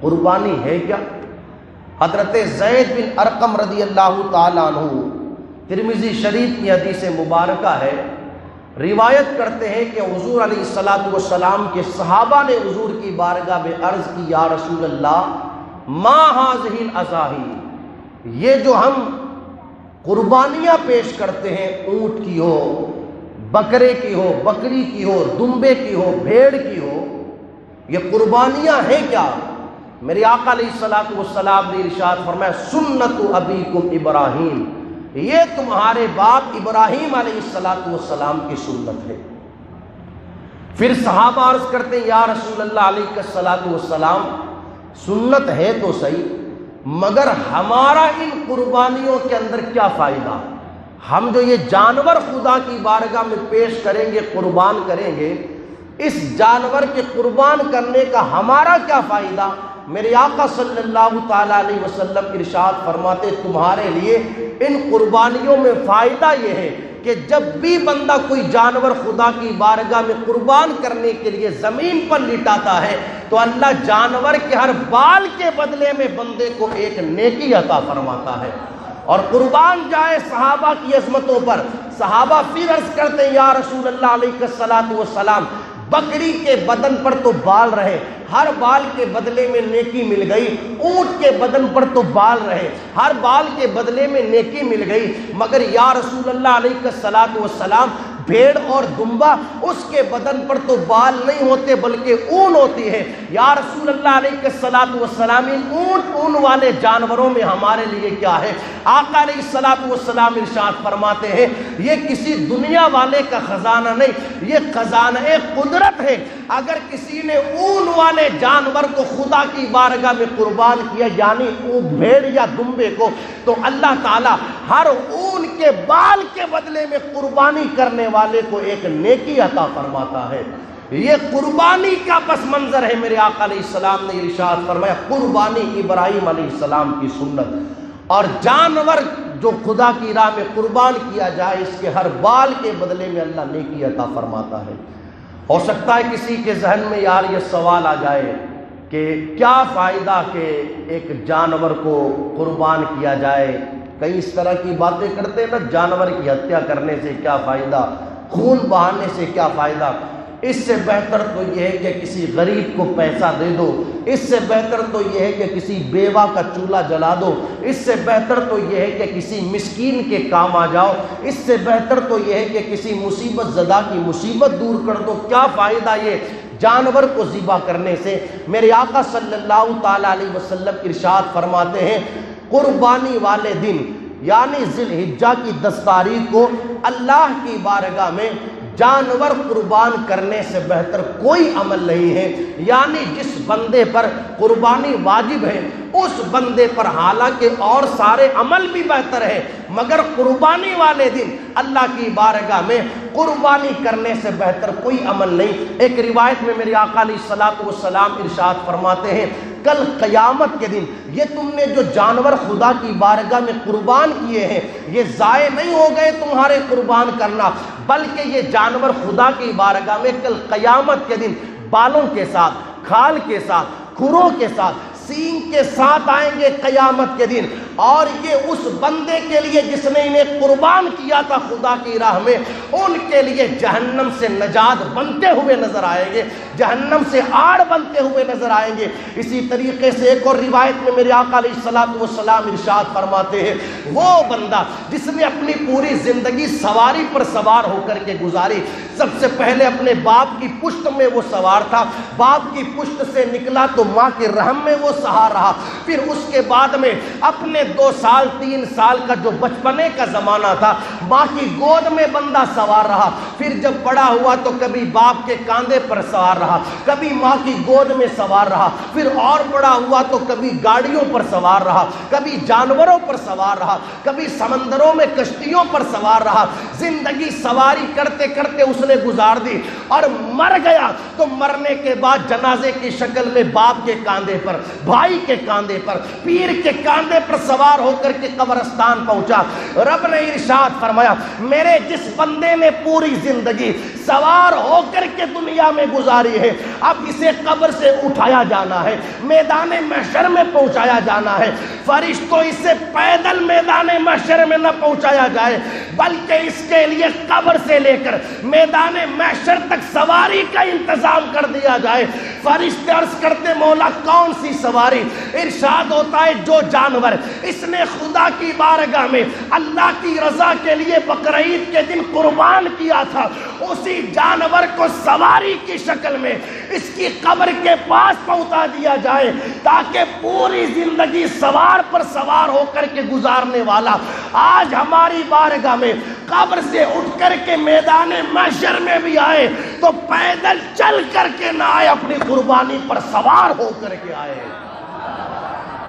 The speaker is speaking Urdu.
قربانی ہے کیا؟ حضرت زید بن ارقم رضی اللہ تعالیٰ عنہ، ترمذی شریف کی حدیث مبارکہ ہے، روایت کرتے ہیں کہ حضور علیہ الصلوۃ والسلام کے صحابہ نے حضور کی بارگاہ میں عرض کی، یا رسول اللہ ما هذه الاضاحی، یہ جو ہم قربانیاں پیش کرتے ہیں، اونٹ کی ہو، بکرے کی ہو، بکری کی ہو، دمبے کی ہو، بھیڑ کی ہو، یہ قربانیاں ہیں کیا؟ میرے آقا علیہ الصلوۃ والسلام نے ارشاد فرمایا، سنت ابیکم ابراہیم، یہ تمہارے باپ ابراہیم علیہ الصلوۃ والسلام کی سنت ہے۔ پھر صحابہ عرض کرتے ہیں، یا رسول اللہ علیہ الصلوۃ والسلام سنت ہے تو صحیح، مگر ہمارا ان قربانیوں کے اندر کیا فائدہ؟ ہم جو یہ جانور خدا کی بارگاہ میں پیش کریں گے، قربان کریں گے، اس جانور کے قربان کرنے کا ہمارا کیا فائدہ؟ میرے آقا صلی اللہ تعالیٰ علیہ وسلم ارشاد فرماتے، تمہارے لیے ان قربانیوں میں فائدہ یہ ہے کہ جب بھی بندہ کوئی جانور خدا کی بارگاہ میں قربان کرنے کے لیے زمین پر لٹاتا ہے تو اللہ جانور کے ہر بال کے بدلے میں بندے کو ایک نیکی عطا فرماتا ہے۔ اور قربان جائے صحابہ کی عظمتوں پر، صحابہ پھر عرض کرتے ہیں، یا رسول اللہ علیہ الصلوۃ والسلام بکری کے بدن پر تو بال رہے، ہر بال کے بدلے میں نیکی مل گئی، اونٹ کے بدن پر تو بال رہے، ہر بال کے بدلے میں نیکی مل گئی، مگر یا رسول اللہ علیہ الصلوۃ والسلام بھیڑ اور دمبا اس کے بدن پر تو بال نہیں ہوتے بلکہ اون ہوتی ہے، یا رسول اللہ علیہ الصلوۃ والسلام ان اون والے جانوروں میں ہمارے لیے کیا ہے؟ آقا علیہ الصلوۃ والسلام ارشاد فرماتے ہیں، یہ کسی دنیا والے کا خزانہ نہیں، یہ خزانہ قدرت ہے۔ اگر کسی نے اون والے جانور کو خدا کی بارگاہ میں قربان کیا، یعنی بھیڑ یا دمبے کو، تو اللہ تعالیٰ ہر اون کے بال کے بدلے میں قربانی کرنے والے کو ایک نیکی عطا فرماتا ہے۔ یہ قربانی کا پس منظر ہے۔ میرے آقا علیہ السلام نے ارشاد فرمایا، قربانی ابراہیم علیہ السلام کی سنت، اور جانور جو خدا کی راہ میں قربان کیا جائے اس کے ہر بال کے بدلے میں اللہ نیکی عطا فرماتا ہے۔ ہو سکتا ہے کسی کے ذہن میں یار یہ سوال آ جائے کہ کیا فائدہ کہ ایک جانور کو قربان کیا جائے؟ کئی اس طرح کی باتیں کرتے ہیں نا، جانور کی ہتیا کرنے سے کیا فائدہ، خون بہانے سے کیا فائدہ؟ اس سے بہتر تو یہ ہے کہ کسی غریب کو پیسہ دے دو، اس سے بہتر تو یہ ہے کہ کسی بیوہ کا چولہا جلا دو، اس سے بہتر تو یہ ہے کہ کسی مسکین کے کام آ جاؤ، اس سے بہتر تو یہ ہے کہ کسی مصیبت زدہ کی مصیبت دور کر دو۔ کیا فائدہ یہ جانور کو ذبح کرنے سے؟ میرے آقا صلی اللہ تعالیٰ علیہ وسلم ارشاد فرماتے ہیں، قربانی والے دن یعنی ذی الحجہ کی 10 تاریخ کو اللہ کی بارگاہ میں جانور قربان کرنے سے بہتر کوئی عمل نہیں ہے۔ یعنی جس بندے پر قربانی واجب ہے اس بندے پر حالانکہ اور سارے عمل بھی بہتر ہے، مگر قربانی والے دن اللہ کی بارگاہ میں قربانی کرنے سے بہتر کوئی عمل نہیں۔ ایک روایت میں میرے آقا علیہ الصلوۃ والسلام ارشاد فرماتے ہیں، کل قیامت کے دن یہ تم نے جو جانور خدا کی بارگاہ میں قربان کیے ہیں یہ ضائع نہیں ہو گئے تمہارے قربان کرنا، بلکہ یہ جانور خدا کی بارگاہ میں کل قیامت کے دن بالوں کے ساتھ، کھال کے ساتھ، کھروں کے ساتھ، سینگ کے ساتھ آئیں گے قیامت کے دن، اور یہ اس بندے کے لیے جس نے انہیں قربان کیا تھا خدا کی راہ میں، ان کے لیے جہنم سے نجات بنتے ہوئے نظر آئیں گے، جہنم سے آڑ بنتے ہوئے نظر آئیں گے۔ اسی طریقے سے ایک اور روایت میں میرے آقا علیہ الصلوۃ والسلام ارشاد فرماتے ہیں، وہ بندہ جس نے اپنی پوری زندگی سواری پر سوار ہو کر کے گزاری، سب سے پہلے اپنے باپ کی پشت میں وہ سوار تھا، باپ کی پشت سے نکلا تو ماں کے رحم میں وہ سہار رہا، پھر اس کے بعد میں اپنے 2 سال 3 سال کا جو بچپنے کا زمانہ تھا ماں کی گود میں بندہ سوار رہا، پھر جب بڑا ہوا تو کبھی باپ کے کاندھے پر سوار رہا، کبھی ماں کی گود میں سوار رہا، پھر اور بڑا ہوا تو کبھی گاڑیوں پر سوار رہا، کبھی جانوروں پر سوار رہا، کبھی سمندروں میں کشتیوں پر سوار رہا، زندگی سواری کرتے کرتے اس نے گزار دی، اور مر گیا تو مرنے کے بعد جنازے کی شکل میں باپ کے کاندھے پر، بھائی کے کاندھے پر، پیر کے کاندھے پر سوار ہو کر کے قبرستان پہنچا۔ رب نے ارشاد فرمایا فرمایا میرے جس بندے نے پوری زندگی سوار ہو کر کے دنیا میں گزاری ہے، اب اسے قبر سے اٹھایا جانا ہے، میدان محشر میں پہنچایا جانا ہے، فرشتوں اسے پیدل میدان محشر میں نہ پہنچایا جائے بلکہ اس کے لیے قبر سے لے کر میدان محشر تک سواری کا انتظام کر دیا جائے۔ فرشتے عرض کرتے مولا کون سی سواری؟ ارشاد ہوتا ہے جو جانور اس نے خدا کی بارگاہ میں اللہ کی رضا کے لیے بقرعید کے دن قربان کیا تھا، اسی جانور کو سواری کی شکل میں اس کی قبر کے پاس پہنچا دیا جائے تاکہ پوری زندگی سوار پر سوار ہو کر کے گزارنے والا آج ہماری بارگاہ میں قبر سے اٹھ کر کے میدان محشر میں بھی آئے تو پیدل چل کر کے نہ آئے، اپنی قربانی پر سوار ہو کر کے آئے۔